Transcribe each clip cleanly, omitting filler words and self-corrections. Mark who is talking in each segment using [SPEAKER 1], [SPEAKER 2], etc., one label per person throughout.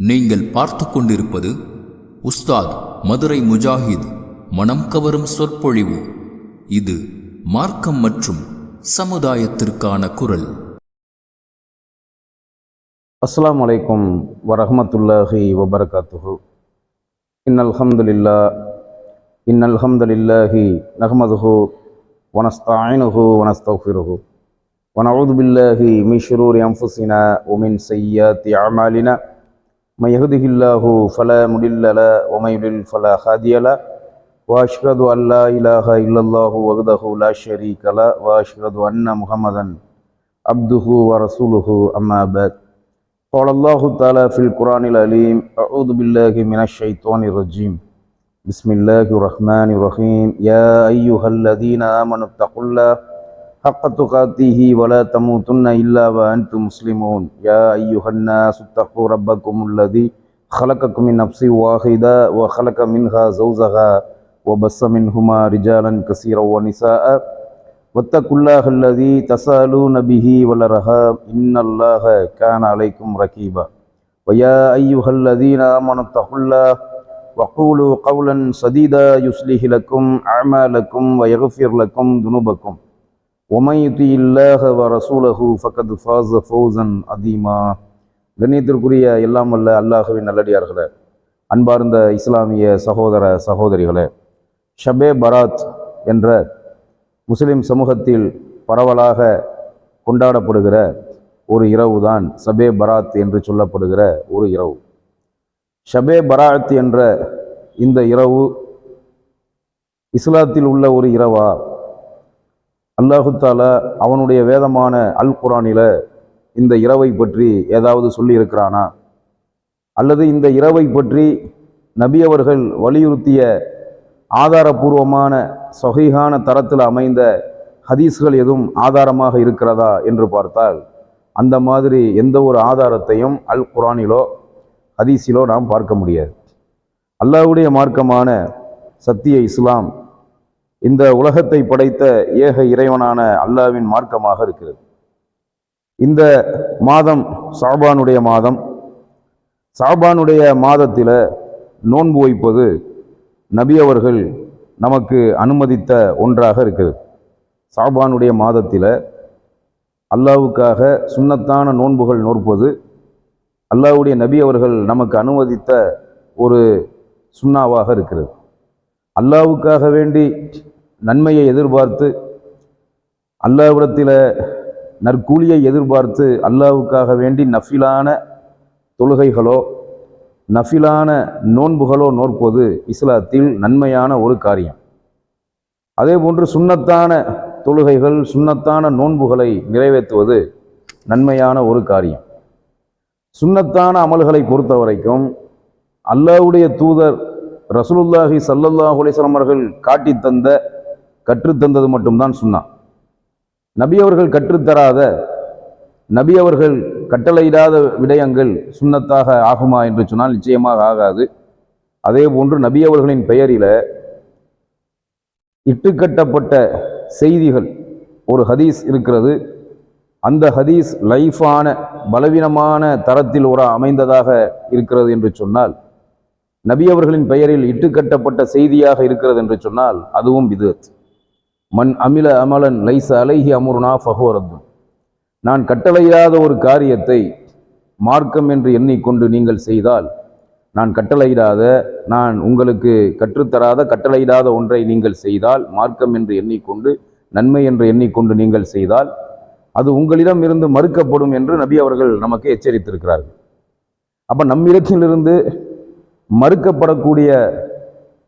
[SPEAKER 1] நீங்கள் பார்த்து கொண்டிருப்பது உஸ்தாத் மதுரை முஜாஹித் மனம் கவரும் சொற்பொழிவு. இது மார்க்கம் மற்றும் சமுதாயத்திற்கான குரல்.
[SPEAKER 2] அஸ்ஸலாமு அலைக்கும் வரஹ்மத்துல்லாஹி வபரகாத்துஹு. இன்னல் ஹம்துலில்லாஹி நஹ்மதுஹு வனஸ்தஈனுஹு வனஸ்தக்ஃபிருஹு வனஊது பில்லாஹி மின் ஷுரூரி அன்ஃபுஸினா வ மின் ஸய்யிஆத்தி அஅமாலினா மன் யஹ்திஹில்லாஹு ஃபலா முடில்ல லஹு வ மன் யுضلل ஃபலா ஹாதிய லஹு வ அஷ்ஹது அன் லா இலாஹா இல்லல்லாஹு வஹ்தஹு லா ஷரீக லஹு வ அஷ்ஹது அன்ன முஹம்மதன் அப்துஹு வ ரசூலுஹு அம்மா பஅத். قال الله تعالى في القرآن العليم أعوذ بالله من الشيطان الرجيم بسم الله الرحمن الرحيم يا أيها الذين آمنوا اتقوا الله حق تقاته ولا تموتن إلا وأنتم مسلمون يا أيها الناس اتقوا ربكم الذي خلقكم من نفس واحدة وخلق منها زوجها وبث منهما رجالا كثيرا ونساء واتقوا الله الذي تساءلون به والأرحام إن الله كان عليكم رقيبا ويا أيها الذين آمنوا اتقوا الله وقولوا قولا سديدا يصلح لكم أعمالكم ويغفر لكم ذنوبكم ومن يطع الله ورسوله فقد فاز فوزا عظيما. கண்ணியத்திற்குரிய எல்லாம் வல்ல அல்லாஹ்வின் நல்லடியார்களே, அன்பார்ந்த இஸ்லாமிய சகோதர சகோதரிகளே, ஷபே பராத் என்ற முஸ்லிம் சமூகத்தில் பரவலாக கொண்டாடப்படுகிற ஒரு இரவு தான் ஷபே பராத் என்று சொல்லப்படுகிற ஒரு இரவு. ஷபே பராத் என்ற இந்த இரவு இஸ்லாத்தில் உள்ள ஒரு இரவா? அல்லாஹு தாலா அவனுடைய வேதமான அல் குர்ஆனில் இந்த இரவை பற்றி ஏதாவது சொல்லி இருக்கிறானா? அல்லது இந்த இரவை பற்றி நபி அவர்கள் வலியுறுத்திய ஆதாரபூர்வமான சஹீஹான தரத்தில் அமைந்த ஹதீஸ்கள் எதுவும் ஆதாரமாக இருக்கிறதா என்று பார்த்தால் அந்த மாதிரி எந்த ஒரு ஆதாரத்தையும் அல் குர்ஆனிலோ ஹதீஸிலோ நாம் பார்க்க முடியாது. அல்லாஹ்வுடைய மார்க்கமான சத்திய இஸ்லாம் இந்த உலகத்தை படைத்த ஏக இறைவனான அல்லாஹ்வின் மார்க்கமாக இருக்கிறது. இந்த மாதம் ஷஅபானுடைய மாதம். ஷஅபானுடைய மாதத்தில் நோன்பு வைப்பது நபி அவர்கள் நமக்கு அனுமதித்த ஒன்றாக இருக்குது. ஷஅபானுடைய மாதத்தில் அல்லாஹ்வுக்காக சுன்னத்தான நோன்புகள் நோற்பது அல்லாஹ்வுடைய நபி அவர்கள் நமக்கு அனுமதித்த ஒரு சுன்னாவாக இருக்கிறது. அல்லாஹ்வுக்காக வேண்டி நன்மையை எதிர்பார்த்து, அல்லாஹ்விடத்தில் நற்கூலியை எதிர்பார்த்து அல்லாஹ்வுக்காக வேண்டி நஃபிலான தொழுகைகளோ நஃபிலான நோன்புகளோ நோற்பது இஸ்லாத்தில் நன்மையான ஒரு காரியம். அதே போன்று சுன்னத்தான தொழுகைகள் சுன்னத்தான நோன்புகளை நிறைவேற்றுவது நன்மையான ஒரு காரியம். சுன்னத்தான அமல்களை பொறுத்த வரைக்கும் அல்லாஹ்வுடைய தூதர் ரசூலுல்லாஹி ஸல்லல்லாஹு அலைஹி வஸல்லம் அவர்கள் கற்றுத்தந்தது மட்டும்தான் சுன்னா. நபி அவர்கள் கற்றுத்தராத, நபி அவர்கள் கட்டளையிடாத விடயங்கள் சுன்னத்தாக ஆகுமா என்று சொன்னால் நிச்சயமாக ஆகாது. அதே போன்று நபி அவர்களின் பெயரில் இட்டுக்கட்டப்பட்ட செய்திகள் ஒரு ஹதீஸ் இருக்கிறது. அந்த ஹதீஸ் லைஃபான பலவீனமான தரத்தில் ஒரு அமைந்ததாக இருக்கிறது என்று சொன்னால், நபி அவர்களின் பெயரில் இட்டுக்கட்டப்பட்ட செய்தியாக இருக்கிறது என்று சொன்னால் அதுவும் பித்அத். மன் அமில அமலன் லைஸ அலைஹி அம்ருனா ஃபஹுவ ரத்துன். நான் கட்டளையிடாத ஒரு காரியத்தை மார்க்கம் என்று எண்ணிக்கொண்டு நீங்கள் செய்தால், நான் கட்டளையிடாத, நான் உங்களுக்கு கற்றுத்தராத கட்டளையிடாத ஒன்றை நீங்கள் செய்தால், மார்க்கம் என்று எண்ணிக்கொண்டு நன்மை என்று எண்ணிக்கொண்டு நீங்கள் செய்தால் அது உங்களிடம் இருந்து மறுக்கப்படும் என்று நபி அவர்கள் நமக்கு எச்சரித்திருக்கிறார்கள். அப்போ நம்மிடத்திலிருந்து மறுக்கப்படக்கூடிய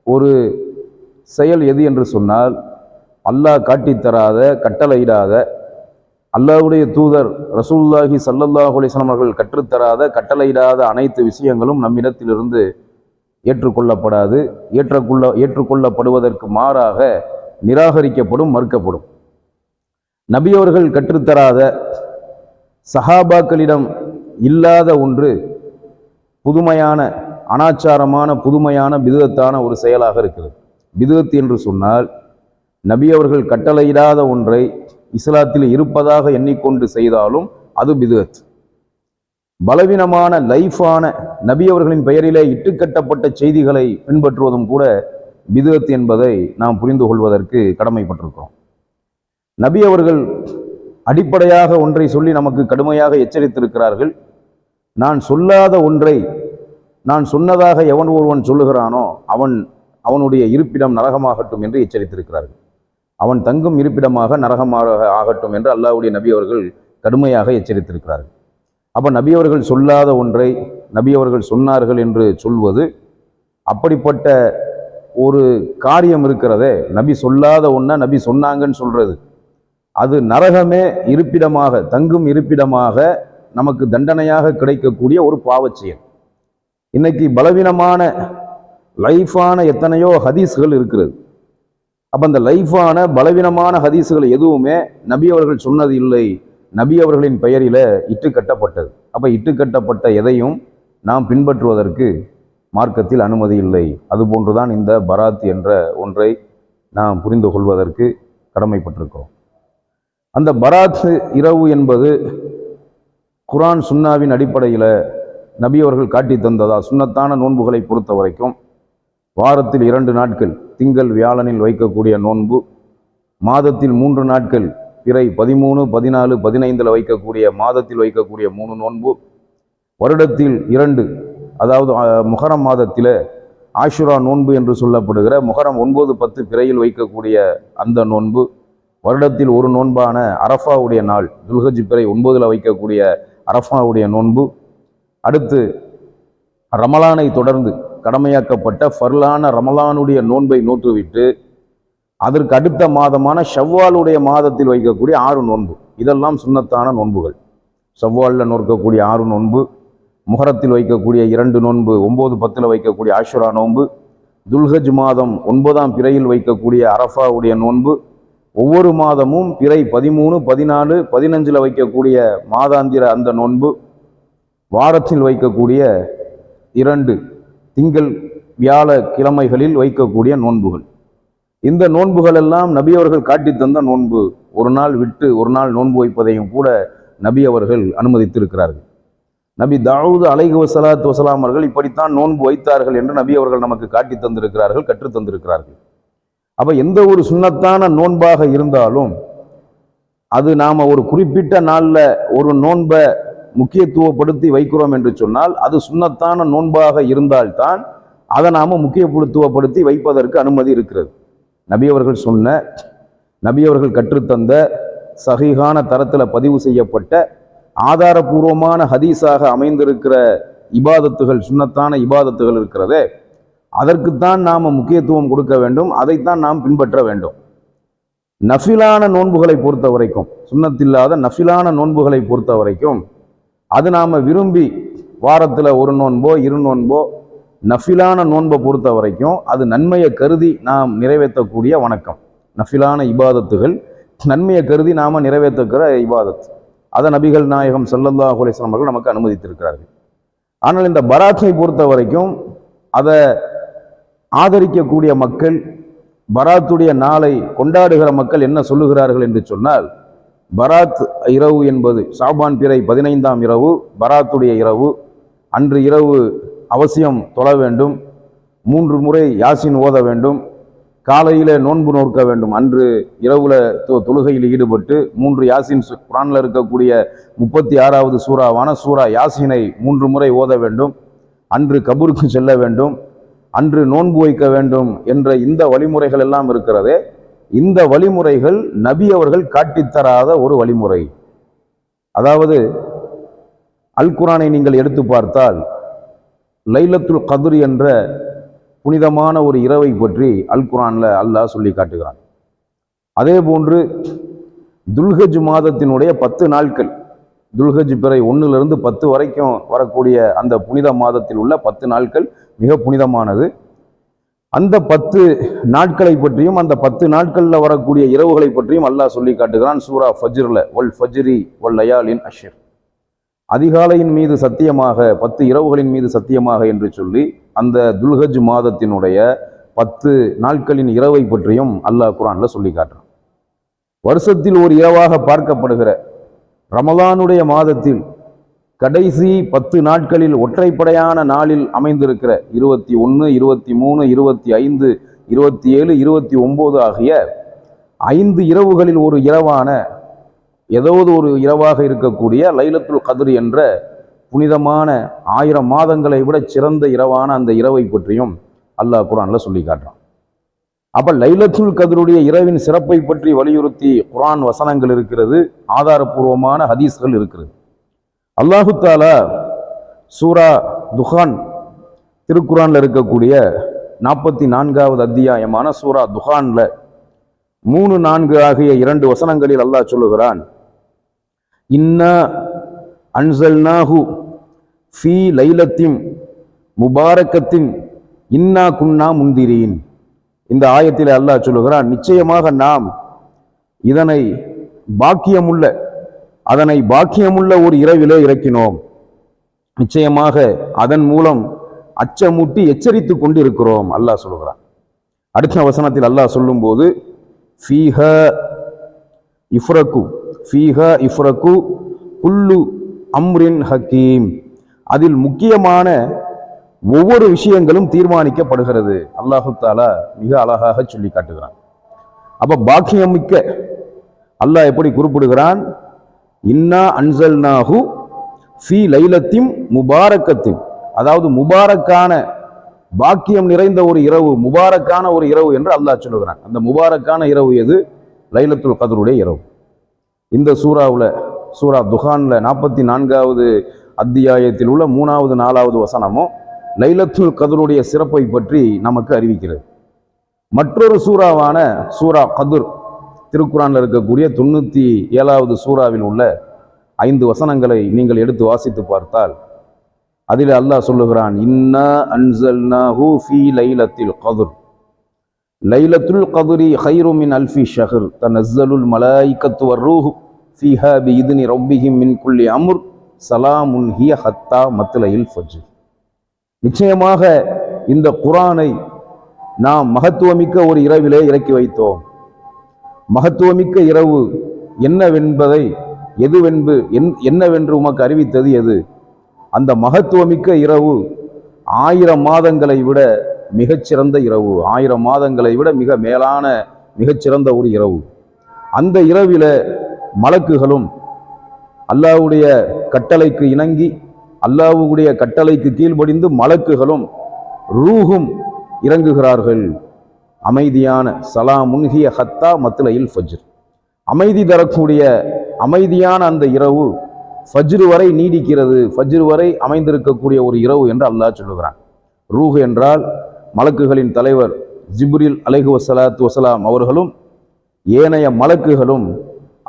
[SPEAKER 2] ஒரு செயல் எது என்று சொன்னால், அல்லாஹ் காட்டித்தராத, கட்டளையிடாத, அல்லாஹ்வுடைய தூதர் ரசூலுல்லாஹி ஸல்லல்லாஹு அலைஹி வஸல்லம் அவர்கள் கற்றுத்தராத கட்டளையிடாத அனைத்து விஷயங்களும் நம்மிடத்திலிருந்து ஏற்றுக்கொள்ளப்படாது. ஏற்றுக்கொள்ளப்படுவதற்கு மாறாக நிராகரிக்கப்படும், மறுக்கப்படும். நபி அவர்கள் கற்றுத்தராத, சஹாபாக்களிடம் இல்லாத ஒன்று புதுமையான, அனாச்சாரமான, புதுமையான பிதுஅத்தான ஒரு செயலாக இருக்கிறது. பிதுஅத் என்று சொன்னால் நபி அவர்கள் கட்டளையிடாத ஒன்றை இஸ்லாத்தில் இருப்பதாக எண்ணிக்கொண்டு செய்தாலும் அது பிதுஅத். பலவீனமான லைஃபான நபி அவர்களின் பெயரிலே இட்டுக்கட்டப்பட்ட செய்திகளை பின்பற்றுவதும் கூட பிதஅத் என்பதை நாம் புரிந்து கொள்வதற்கு கடமைப்பட்டிருக்கிறோம். நபி அவர்கள் அடிப்படையாக ஒன்றை சொல்லி நமக்கு கடுமையாக எச்சரித்திருக்கிறார்கள். நான் சொல்லாத ஒன்றை நான் சொன்னதாக எவன் ஒருவன் சொல்லுகிறானோ அவனுடைய இருப்பிடம் நரகமாகட்டும் என்று எச்சரித்திருக்கிறார்கள். அவன் தங்கும் இருப்பிடமாக நரகமாக ஆகட்டும் என்று அல்லாஹ்வுடைய நபி அவர்கள் கடுமையாக எச்சரித்திருக்கிறார்கள். அப்போ நபி அவர்கள் சொல்லாத ஒன்றை நபி அவர்கள் சொன்னார்கள் என்று சொல்வது, அப்படிப்பட்ட ஒரு காரியம் இருக்கிறதே, நபி சொல்லாத ஒன்றை நபி சொன்னாங்கன்னு சொல்றது, அது நரகமே இருப்பிடமாக தங்கும் இருப்பிடமாக நமக்கு தண்டனையாக கிடைக்கக்கூடிய ஒரு பாவச் செயல். இன்னைக்கு பலவீனமான லைஃபான எத்தனையோ ஹதீஸ்கள் இருக்கிறது. அப்போ அந்த லைஃபான பலவீனமான ஹதீஸ்கள் எதுவுமே நபி அவர்கள் சொன்னது இல்லை, நபி அவர்களின் பெயரில் இட்டுக்கட்டப்பட்டது. அப்போ இட்டுக்கட்டப்பட்ட எதையும் நாம் பின்பற்றுவதற்கு மார்க்கத்தில் அனுமதி இல்லை. அதுபோன்றுதான் இந்த பராத் என்ற ஒன்றை நாம் புரிந்து கொள்வதற்கு கடமைப்பட்டிருக்கிறோம். அந்த பராத் இரவு என்பது குர்ஆன் சுன்னாவின் அடிப்படையில் நபி அவர்கள் காட்டி தந்ததா? சுன்னத்தான நோன்புகளை பொறுத்த வரைக்கும் வாரத்தில் 2 நாட்கள் திங்கள் வியாழனில் வைக்கக்கூடிய நோன்பு, மாதத்தில் 3 நாட்கள் பிறை 13, 14, 15 வைக்கக்கூடிய மாதத்தில் வைக்கக்கூடிய 3 நோன்பு, வருடத்தில் 2, அதாவது முஹரம் மாதத்தில் ஆஷுரா நோன்பு என்று சொல்லப்படுகிற முஹரம் 9, 10 பிறையில் வைக்கக்கூடிய அந்த நோன்பு, வருடத்தில் 1 நோன்பான அரஃபாவுடைய நாள் துல்ஹஜ் பிறை 9 வைக்கக்கூடிய அரஃபாவுடைய நோன்பு, அடுத்து ரமலானை தொடர்ந்து கடமையாக்கப்பட்ட ஃபர்லான ரமலானுடைய நோன்பை நோற்றுவிட்டு அதற்கு அடுத்த மாதமான ஷவ்வாலுடைய மாதத்தில் வைக்கக்கூடிய 6 நோன்பு. இதெல்லாம் சுன்னத்தான நோன்புகள். ஷவ்வாலில் நோக்கக்கூடிய 6 நோன்பு, முஹரத்தில் வைக்கக்கூடிய 2 நோன்பு, 9, 10 வைக்கக்கூடிய ஆஷுரா நோன்பு, துல்ஹஜ் மாதம் 9ஆம் பிறையில் வைக்கக்கூடிய அரஃபாவுடைய நோன்பு, ஒவ்வொரு மாதமும் பிறை 13, 14, 15 வைக்கக்கூடிய மாதாந்திர அந்த நோன்பு, வாரத்தில் வைக்கக்கூடிய 2 திங்கள் வியாழ கிழமைகளில் வைக்கக்கூடிய நோன்புகள். இந்த நோன்புகள் எல்லாம் நபி அவர்கள் காட்டி தந்த நோன்பு. ஒரு நாள் விட்டு ஒரு நாள் நோன்பு வைப்பதையும் கூட நபி அவர்கள் அனுமதித்திருக்கிறார்கள். நபி தாவூத் அலைஹி வஸலாத்து வஸலாம் அவர்கள் இப்படித்தான் நோன்பு வைத்தார்கள் என்று நபி அவர்கள் நமக்கு காட்டி தந்திருக்கிறார்கள், கற்றுத் தந்திருக்கிறார்கள். அப்போ எந்த ஒரு சுன்னத்தான நோன்பாக இருந்தாலும் அது நாம் ஒரு குறிப்பிட்ட நாளில் ஒரு நோன்பை முக்கியத்துவப்படுத்தி வைக்கிறோம் என்று சொன்னால் அது சுன்னத்தான நோன்பாக இருந்தால்தான் அதை நாம் முக்கியத்துவப்படுத்தி வைப்பதற்கு அனுமதி இருக்கிறது. நபி அவர்கள் சொன்ன, நபி அவர்கள் கற்றுத்தந்த சஹீஹான தரத்தில் பதிவு செய்யப்பட்ட ஆதாரபூர்வமான ஹதீஸாக அமைந்திருக்கிற இபாதத்துகள், சுன்னத்தான இபாதத்துகள் இருக்கிறதே, அதற்குத்தான் நாம் முக்கியத்துவம் கொடுக்க வேண்டும், அதைத்தான் நாம் பின்பற்ற வேண்டும். நஃபிலான நோன்புகளை பொறுத்த வரைக்கும், சுன்னத்தில்லாத நஃபிலான நோன்புகளை பொறுத்த வரைக்கும் அது நாம் விரும்பி வாரத்தில் 1 நோன்போ 2 நோன்போ நஃபிலான நோன்பை பொறுத்த வரைக்கும் அது நன்மையை கருதி நாம் நிறைவேற்றக்கூடிய வணக்கம். நஃபிலான இபாதத்துகள் நன்மையை கருதி நாம் நிறைவேற்றுகிற இபாதத். அதை நபிகள் நாயகம் ஸல்லல்லாஹு அலைஹி வஸல்லம் அவர்கள் நமக்கு அனுமதித்திருக்கிறார்கள். ஆனால் இந்த பராத்தை பொறுத்த வரைக்கும் அதை ஆதரிக்கக்கூடிய மக்கள், பராத்துடைய நாளை கொண்டாடுகிற மக்கள் என்ன சொல்லுகிறார்கள் என்று சொன்னால், பராத் இரவு என்பது ஷாபான் பிறை 15ஆம் இரவு பராத்துடைய இரவு. அன்று இரவு அவசியம் தொழ வேண்டும், 3 முறை யாசின் ஓத வேண்டும், காலையில் நோன்பு நோக்க வேண்டும். அன்று இரவுல தொழுகையில் ஈடுபட்டு 3 யாசின், குர்ஆனில் இருக்கக்கூடிய 36வது சூறாவான சூரா யாசினை 3 முறை ஓத வேண்டும். அன்று கபூருக்கு செல்ல வேண்டும், அன்று நோன்பு வைக்க வேண்டும் என்ற இந்த வழிமுறைகள் எல்லாம் இருக்கிறதே, இந்த வழிமுறைகள் நபி அவர்கள் காட்டித்தராத ஒரு வழிமுறை. அதாவது அல் குர்ஆனை நீங்கள் எடுத்து பார்த்தால் லைலத்துல் கத்ர் என்ற புனிதமான ஒரு இரவை பற்றி அல் குர்ஆன்ல அல்லாஹ் சொல்லி காட்டுகிறான். அதே போன்று துல்ஹஜ் மாதத்தினுடைய 10 நாட்கள், துல்ஹஜ் பிறை 1லிருந்து 10 வரைக்கும் வரக்கூடிய அந்த புனித மாதத்தில் உள்ள 10 நாட்கள் மிக புனிதமானது. அந்த 10 நாட்களை பற்றியும் அந்த 10 நாட்களில் வரக்கூடிய இரவுகளை பற்றியும் அல்லாஹ் சொல்லி காட்டுகிறான் சூரா ஃபஜ்ரில், வல் ஃபஜ்ரி வல் லயாலின் அஷ்ர், அதிகாலையின் மீது சத்தியமாக, 10 இரவுகளின் மீது சத்தியமாக என்று சொல்லி அந்த துல்ஹஜ் மாதத்தினுடைய 10 நாட்களின் இரவை பற்றியும் அல்லாஹ் குர்ஆன்ல சொல்லி காட்டுறான். வருஷத்தில் ஒரு இரவாக பார்க்கப்படுகிற ரமலானுடைய மாதத்தில் கடைசி 10 நாட்களில் ஒற்றைப்படையான நாளில் அமைந்திருக்கிற 21, 23, 25, 27, 29 ஆகிய 5 இரவுகளில் ஒரு இரவான ஏதாவது ஒரு இரவாக இருக்கக்கூடிய லைலத்துல் கத்ர் என்ற புனிதமான 1000 மாதங்களை விட சிறந்த இரவான அந்த இரவை பற்றியும் அல்லாஹ் குர்ஆன்ல சொல்லி காட்டுறான். அப்ப லைலத்துல் கத்ருடைய இரவின் சிறப்பை பற்றி வலியுறுத்தி குர்ஆன் வசனங்கள் இருக்கிறது, ஆதாரபூர்வமான ஹதீஸ்கள் இருக்கிறது. அல்லாஹு தாலா சூரா துஹான் திருக்குர்ஆன்ல இருக்கக்கூடிய 44வது அத்தியாயமான சூரா துஹான்ல 3, 4 ஆகிய 2 வசனங்களில் அல்லாஹ் சொல்லுகிறான், இன்னா அன்சல்நாஹு ஃபீ லைலத்தின் முபாரக்கத்தின் இன்னா குன்னா முந்திரீன். இந்த ஆயத்தில் அல்லாஹ் சொல்லுகிறான், நிச்சயமாக நாம் இதனை பாக்கியமுள்ள ஒரு இரவிலே இறக்கினோம். நிச்சயமாக அதன் மூலம் அச்சமூட்டி எச்சரித்து கொண்டு இருக்கிறோம் அல்லாஹ் சொல்லுகிறான். அடுத்த வசனத்தில் அல்லாஹ் சொல்லும் போது ஃபீஹா இஃப்ரகு குல்லு அம்ரின் ஹக்கீம், அதில் முக்கியமான ஒவ்வொரு விஷயங்களும் தீர்மானிக்கப்படுகிறது. அல்லாஹு தாலா மிக அழகாக சொல்லி காட்டுகிறான். அப்ப பாக்கியம் மிக்க அல்லாஹ் எப்படி குறிப்பிடுகிறான், இன்னா அன்சல்நாஹு ஃபீ லைலத்தின் முபாரக்கத்தின், அதாவது முபாரக்கான பாக்கியம் நிறைந்த ஒரு இரவு, முபாரக்கான ஒரு இரவு என்று அல்லாஹ் சொல்லுகிறான். அந்த முபாரக்கான இரவு எது? லைலத்துல் கத்ருடைய இரவு. இந்த சூரா துஹான்ல 44வது அத்தியாயத்தில் உள்ள 3வது 4வது வசனமும் லைலத்துல் கத்ருடைய சிறப்பை பற்றி நமக்கு அறிவிக்கிறது. மற்றொரு சூறாவான சூரா கத்ர் திருக்குர்ஆன்ல இருக்கக்கூடிய 97வது சூறாவில் உள்ள 5 வசனங்களை நீங்கள் எடுத்து வாசித்து பார்த்தால் அதில் அல்லாஹ் சொல்லுகிறான், இன்னா அன்சல்நாஹு ஃபீ லைலத்தில் கத்ர் லைலத்துல் கத்ரி கைரும் மின் அல்ஃபி ஷஹர் தனஸ்ஸலுல் மலாயிகத்து வர்ரூஹு ஃபீஹா பிஇذن ரப்பிஹிம் மின் குல்லி அம்ர் சலாமுன் ஹிய ஹத்தா மத்லஇல் ஃபஜ்ர். நிச்சயமாக இந்த குர்ஆனை நாம் மகத்துவமிக்க ஒரு இரவிலே இறக்கி வைத்தோம். மகத்துவமிக்க இரவு என்னவென்று உமக்கு அறிவித்தது எது? அந்த மகத்துவமிக்க இரவு 1000 மாதங்களை விட மிகச்சிறந்த இரவு, 1000 மாதங்களை விட மிக மேலான மிகச்சிறந்த ஒரு இரவு. அந்த இரவில மலக்குகளும் அல்லாஹ்வுடைய கட்டளைக்கு இணங்கி அல்லாஹ்வுடைய கட்டளைக்கு கீழ்ப்படிந்து மலக்குகளும் ரூஹும் இறங்குகிறார்கள். அமைதியான சலாமுன் ஹிய ஹத்தா மத்லஇல் ஃபஜ்ர், அமைதி தரக்கூடிய அமைதியான அந்த இரவு ஃபஜ்ர் வரை நீடிக்கிறது, ஃபஜ்ர் வரை அமைந்திருக்கக்கூடிய ஒரு இரவு என்று அல்லாஹ் சொல்லுகிறான். ரூஹ் என்றால் மலக்குகளின் தலைவர் ஜிப்ரீல் அலைஹிஸ்ஸலாத்து வஸலாம் அவர்களும் ஏனைய மலக்குகளும்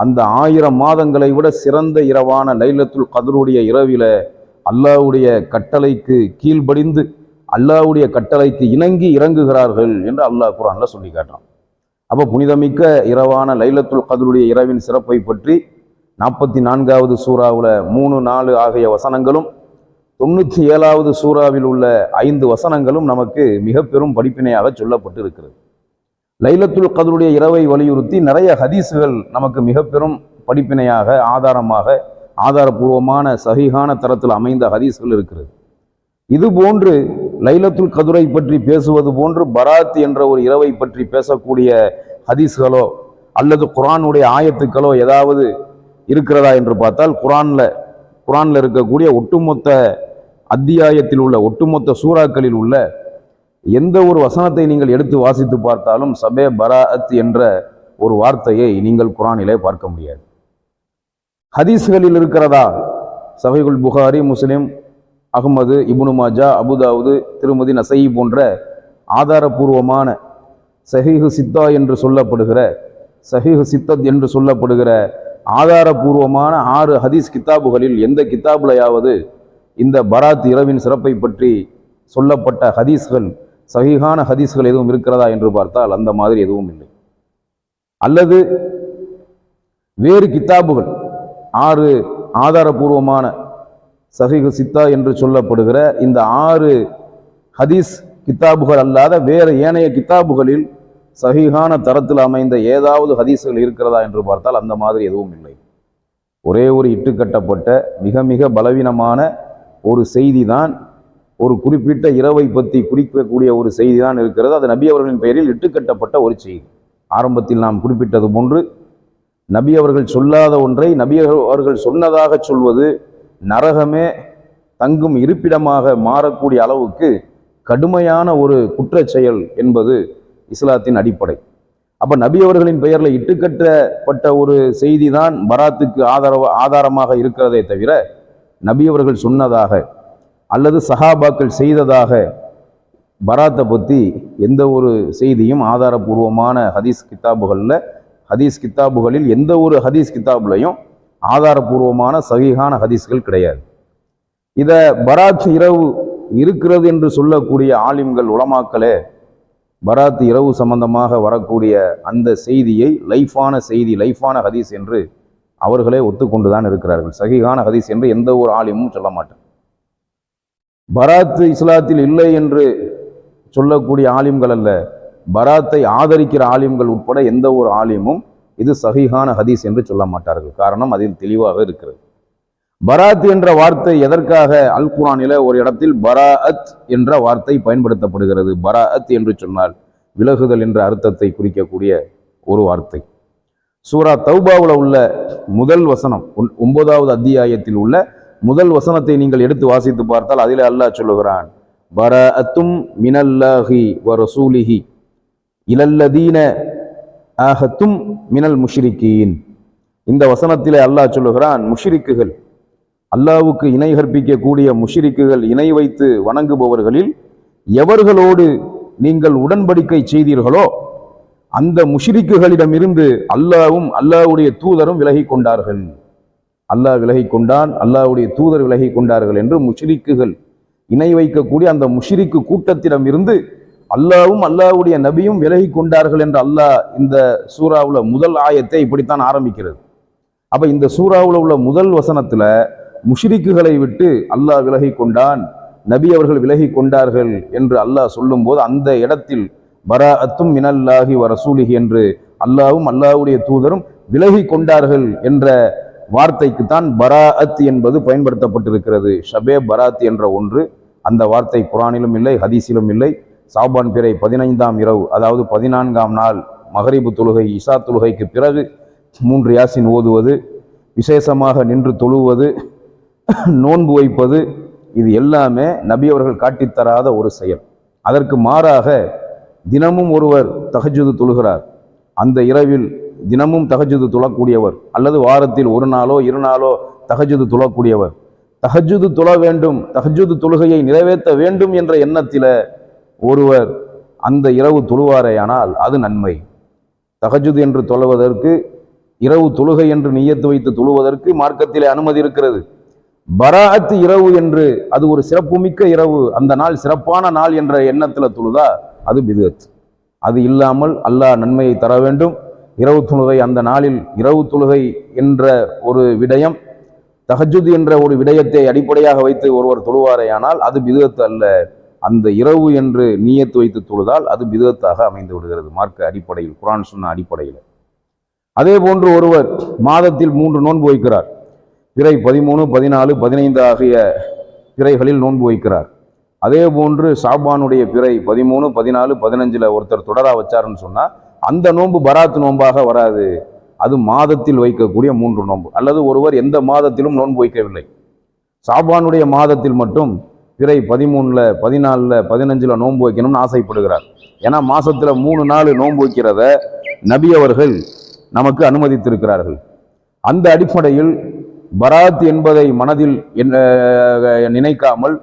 [SPEAKER 2] அந்த 1000 மாதங்களை விட சிறந்த இரவான லைலத்துல் கத்ருடைய இரவில அல்லாஹ்வுடைய கட்டளைக்கு கீழ்ப்படிந்து அல்லாஹ்வுடைய கட்டளைக்கு இணங்கி இறங்குகிறார்கள் என்று அல்லாஹ் குர்ஆன்ல சொல்லி காட்டுறான். அப்போ புனிதமிக்க இரவான லைலத்துல் கத்ருடைய இரவின் சிறப்பை பற்றி 44வது சூறாவில் 3, 4 ஆகிய வசனங்களும் 97வது சூறாவில் உள்ள 5 வசனங்களும் நமக்கு மிக பெரும் படிப்பினையாக சொல்லப்பட்டு இருக்கிறது. லைலத்துல் கத்ருடைய இரவை வலியுறுத்தி நிறைய ஹதீஸுகள் நமக்கு மிக பெரும் படிப்பினையாக ஆதாரபூர்வமான சஹீஹான தரத்தில் அமைந்த ஹதீஸ்கள் இருக்கிறது. இது போன்று லைலத்துல் கத்ரை பற்றி பேசுவது போன்று பராத் என்ற ஒரு இரவை பற்றி பேசக்கூடிய ஹதீஸ்களோ அல்லது குர்ஆனுடைய ஆயத்துக்களோ ஏதாவது இருக்கிறதா என்று பார்த்தால் குர்ஆன்ல இருக்கக்கூடிய ஒட்டுமொத்த அத்தியாயத்தில் உள்ள ஒட்டுமொத்த சூறாக்களில் உள்ள எந்த ஒரு வசனத்தை நீங்கள் எடுத்து வாசித்து பார்த்தாலும் சபே பராஅத் என்ற ஒரு வார்த்தையை நீங்கள் குர்ஆனிலே பார்க்க முடியாது. ஹதீஸ்களில் இருக்கிறதா? சஹீஹுல் புகாரி, முஸ்லிம், அஹ்மது, இப்னு மாஜா, அபுதாவுது, திருமதி, நசஈ போன்ற ஆதாரபூர்வமான சஹீஹு சித்தா என்று சொல்லப்படுகிற சஹீஹு சித்தத் என்று சொல்லப்படுகிற ஆதாரபூர்வமான 6 ஹதீஸ் கிதாபுகளில் எந்த கிதாபுலையாவது இந்த பராத் இரவின் சிறப்பை பற்றி சொல்லப்பட்ட ஹதீஸ்கள் சஹீஹான ஹதீஸ்கள் எதுவும் இருக்கிறதா என்று பார்த்தால் அந்த மாதிரி எதுவும் இல்லை. அல்லது வேறு கிதாபுகள் 6 ஆதாரபூர்வமான சஹீஹு சித்தா என்று சொல்லப்படுகிற இந்த 6 ஹதீஸ் கிதாபுகள் அல்லாத வேறு ஏனைய கிதாபுகளில் சஹீஹான தரத்தில் அமைந்த ஏதாவது ஹதீஸ்கள் இருக்கிறதா என்று பார்த்தால் அந்த மாதிரி எதுவும் இல்லை. ஒரே ஒரு இட்டுக்கட்டப்பட்ட மிக மிக பலவீனமான ஒரு செய்தி தான், ஒரு குறிப்பிட்ட இரவை பற்றி குறிக்கக்கூடிய ஒரு செய்தி தான் இருக்கிறது. அது நபி அவர்களின் பெயரில் இட்டுக்கட்டப்பட்ட ஒரு செய்தி. ஆரம்பத்தில் நாம் குறிப்பிட்டது போன்று நபி அவர்கள் சொல்லாத ஒன்றை நபி அவர்கள் சொன்னதாக சொல்வது நரகமே தங்கும் இருப்பிடமாக மாறக்கூடிய அளவுக்கு கடுமையான ஒரு குற்றச் செயல் என்பது இஸ்லாத்தின் அடிப்படை. அப்ப நபி அவர்களின் பெயரில் இட்டுக்கட்டப்பட்ட ஒரு செய்தி தான் பராத்துக்கு ஆதாரமாக இருக்கிறதே தவிர நபி அவர்கள் சொன்னதாக அல்லது சஹாபாக்கள் செய்ததாக பராத்தை பற்றி எந்த ஒரு செய்தியும் ஆதாரபூர்வமான ஹதீஸ் கித்தாபுகளில் எந்த ஒரு ஹதீஸ் கித்தாபுலையும் ஆதாரபூர்வமான சஹீஹான ஹதீஸ்கள் கிடையாது. இதை பராத் இரவு இருக்கிறது என்று சொல்லக்கூடிய ஆலிம்கள் உலமாக்களே பராத் இரவு சம்பந்தமாக வரக்கூடிய அந்த செய்தியை லைஃபான ஹதீஸ் என்று அவர்களே ஒத்துக்கொண்டுதான் இருக்கிறார்கள். சஹீஹான ஹதீஸ் என்று எந்த ஒரு ஆலிமும் சொல்ல மாட்டார். பராத் இஸ்லாத்தில் இல்லை என்று சொல்லக்கூடிய ஆலிம்கள் அல்ல, பராத்தை ஆதரிக்கிற ஆலிம்கள் உட்பட எந்த ஒரு ஆலிமும் இது சஹீஹான ஹதீஸ் என்று சொல்ல மாட்டார்கள். காரணம் அதில் தெளிவாக இருக்கிறது. பராத் என்ற வார்த்தை எதற்காக அல் குர்ஆனிலே ஒரு இடத்தில் பராஅத் என்ற வார்த்தை பயன்படுத்தப்படுகிறது. பராஅத் என்று சொன்னால் விலகுதல் என்ற அர்த்தத்தை குறிக்கக்கூடிய ஒரு வார்த்தை. சூரா தௌபாவுல உள்ள முதல் வசனம் 9வது அத்தியாயத்தில் உள்ள முதல் வசனத்தை நீங்கள் எடுத்து வாசித்து பார்த்தால் அதிலே அல்லாஹ் சொல்லுகிறான், பராஅத்தும் மினல்லாஹி வ ரசூலிஹி இலல்லதீன ஆஹத்தும் மினல் முஷ்ரிக்கீன். இந்த வசனத்திலே அல்லாஹ் சொல்லுகிறான், முஷ்ரிக்குகள், அல்லாஹ்வுக்கு இணை கற்பிக்கக்கூடிய முஷ்ரிக்குகள், இணை வைத்து வணங்குபவர்களில் எவர்களோடு நீங்கள் உடன்படிக்கை செய்தீர்களோ அந்த முஷ்ரிக்குகளிடமிருந்து அல்லாஹ்வும் அல்லாஹ்வுடைய தூதரும் விலகி கொண்டார்கள். அல்லாஹ் விலகி கொண்டான், அல்லாஹ்வுடைய தூதர் விலகி கொண்டார்கள் என்று முஷ்ரிக்குகள், இணை வைக்கக்கூடிய அந்த முஷ்ரிக்கு கூட்டத்திடம் இருந்து அல்லாஹ்வும் அல்லாஹ்வுடைய நபியும் விலகி கொண்டார்கள் என்று அல்லாஹ் இந்த சூறாவுல முதல் ஆயத்தை இப்படித்தான் ஆரம்பிக்கிறது. அப்ப இந்த சூறாவுல உள்ள முதல் வசனத்துல முஷ்ரிக்குகளை விட்டு அல்லாஹ் விலகி கொண்டான், நபி அவர்கள் விலகி கொண்டார்கள் என்று அல்லாஹ் சொல்லும் போது அந்த இடத்தில் பராஅத்தும் மினல்லாஹி வ ரசூலிஹி என்று அல்லாஹ்வும் அல்லாஹ்வுடைய தூதரும் விலகி கொண்டார்கள் என்ற வார்த்தைக்கு தான் பராஅத் என்பது பயன்படுத்தப்பட்டிருக்கிறது. ஷபே பராத் என்ற ஒன்று அந்த வார்த்தை குர்ஆனிலும் இல்லை, ஹதீஸிலும் இல்லை. சாபான் பிறை 15ஆம் இரவு, அதாவது 14ஆம் நாள் மகரிபு தொழுகை, இஷா தொழுகைக்கு பிறகு 3 யாசின் ஓதுவது, விசேஷமாக நின்று தொழுவது, நோன்பு வைப்பது, இது எல்லாமே நபி அவர்கள் காட்டித்தராத ஒரு செயல். அதற்கு மாறாக தினமும் ஒருவர் தஹஜ்ஜுது தொழுகிறார், அந்த இரவில் தினமும் தஹஜ்ஜுது தொழக்கூடியவர், அல்லது வாரத்தில் 1 நாளோ 2 நாளோ தஹஜ்ஜுது தொழக்கூடியவர், தஹஜ்ஜுது தொழ வேண்டும், தஹஜ்ஜுது தொழுகையை நிறைவேற்ற வேண்டும் என்ற எண்ணத்தில ஒருவர் அந்த இரவு தொழுவாரேயானால் அது நன்மை. தஹஜ்ஜுது என்று தொழுவதற்கு, இரவு தொழுகை என்று நிய்யத்து வைத்து தொழுவதற்கு மார்க்கத்திலே அனுமதி இருக்கிறது. பராஅத் இரவு என்று அது ஒரு சிறப்புமிக்க இரவு, அந்த நாள் சிறப்பான நாள் என்ற எண்ணத்தில் தொழுதா அது பித்அத். அது இல்லாமல் அல்லாஹ் நன்மையை தர வேண்டும். இரவு தொழுகை, அந்த நாளில் இரவு தொழுகை என்ற ஒரு விடயம், தஹஜ்ஜுத் என்ற ஒரு விடயத்தை அடிப்படையாக வைத்து ஒருவர் தொழுவாரேயானால் அது பித்அத் அல்ல. அந்த இரவு என்று நிய்யத்து வைத்து தொழுதால் அது பித்அத்தாக அமைந்து விடுகிறது மார்க்க அடிப்படையில், குர்ஆன் சுன்னா அடிப்படையில். அதே போன்று ஒருவர் மாதத்தில் 3 நோன்பு வைக்கிறார், பிறை 13, 14, 15 ஆகிய பிறைகளில் நோன்பு வைக்கிறார். அதே போன்று ஷாபானுடைய பிறை 13, 14, 15 ஒருத்தர் தொடரா வச்சாருன்னு சொன்னா அந்த நோன்பு பராத் நோன்பாக வராது. அது மாதத்தில் வைக்கக்கூடிய 3 நோன்பு. அல்லது ஒருவர் எந்த மாதத்திலும் நோன்பு வைக்கவில்லை, ஷாபானுடைய மாதத்தில் மட்டும் பிறை 13, 14, 15 நோன்பு வைக்கணும்னு ஆசைப்படுகிறார். ஏன்னா மாசத்துல 3 நாள் நோன்பு வைக்கிறத நபி அவர்கள் நமக்கு அனுமதித்திருக்கிறார்கள். அந்த அடிப்படையில் பராத் என்பதை மனதில் நினைக்காமல்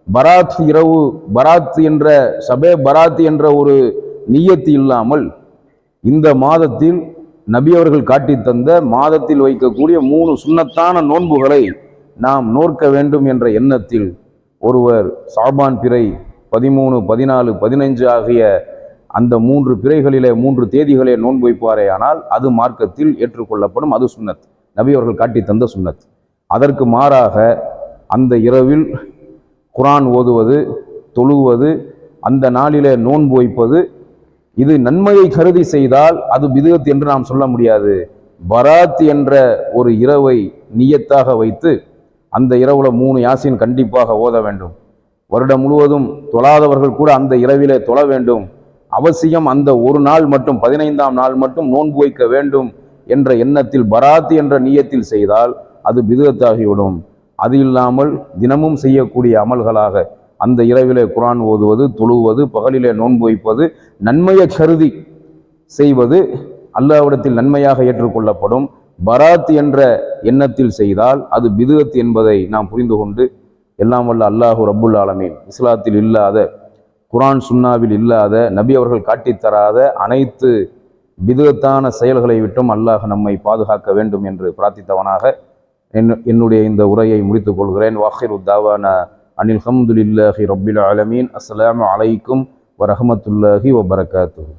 [SPEAKER 2] பராத் இரவு, பராத் என்ற ஷபே பராத் என்ற ஒரு நிய்யத்து இல்லாமல் இந்த மாதத்தில் நபி அவர்கள் காட்டி தந்த மாதத்தில் வைக்கக்கூடிய 3 சுன்னத்தான நோன்புகளை நாம் நோக்க வேண்டும் என்ற எண்ணத்தில் ஒருவர் ஷாபான் பிறை 13, 14, 15 ஆகிய அந்த 3 பிறைகளிலே 3 தேதிகளே நோன்பு வைப்பாரே ஆனால் அது மார்க்கத்தில் ஏற்றுக்கொள்ளப்படும், அது சுன்னத், நபி அவர்கள் காட்டி தந்த சுன்னத். அதற்கு மாறாக அந்த இரவில் குர்ஆன் ஓதுவது, தொழுவது, அந்த நாளிலே நோன்பு வைப்பது, இது நன்மையை கருதி செய்தால் அது பித்அத் என்று நாம் சொல்ல முடியாது. பராத் என்ற ஒரு இரவை நியத்தாக வைத்து அந்த இரவுல 3 யாசின் கண்டிப்பாக ஓத வேண்டும். வருடம் முழுவதும் தொழாதவர்கள் கூட அந்த இரவிலே தொழ வேண்டும். அவசியம் அந்த ஒரு நாள் மட்டும் 15ஆம் நாள் மட்டும் நோன்பு வைக்க வேண்டும் என்ற எண்ணத்தில் பராத் என்ற நியத்தில் செய்தால் அது பிதுஅத்தாகிவிடும். அது இல்லாமல் தினமும் செய்யக்கூடிய அமல்களாக அந்த இரவிலே குர்ஆன் ஓதுவது, தொழுவது, பகலிலே நோன்பு வைப்பது, நன்மையை கருதி செய்வது அல்லாஹ்விடத்தில் நன்மையாக ஏற்றுக்கொள்ளப்படும். பராத் என்ற எண்ணத்தில் செய்தால் அது பிதுஅத் என்பதை நாம் புரிந்து கொண்டு எல்லாம் வல்ல அல்லாஹு ரப்புல் ஆலமீன் இஸ்லாத்தில் இல்லாத, குர்ஆன் சுன்னாவில் இல்லாத, நபி அவர்கள் காட்டித்தராத அனைத்து பிதுஅத்தான செயல்களை விட்டும் அல்லாஹ் நம்மை பாதுகாக்க வேண்டும் என்று பிரார்த்தித்தவனாக என்னுடைய இந்த உரையை முடித்துக் கொள்கிறேன். வாஹிரு தாவானா அனில் ஹம்துலில்லாஹி ரப்பில் ஆலமீன். அஸ்ஸலாமு அலைக்கும் வரஹ்மத்துல்லாஹி வபரகாத்துஹு.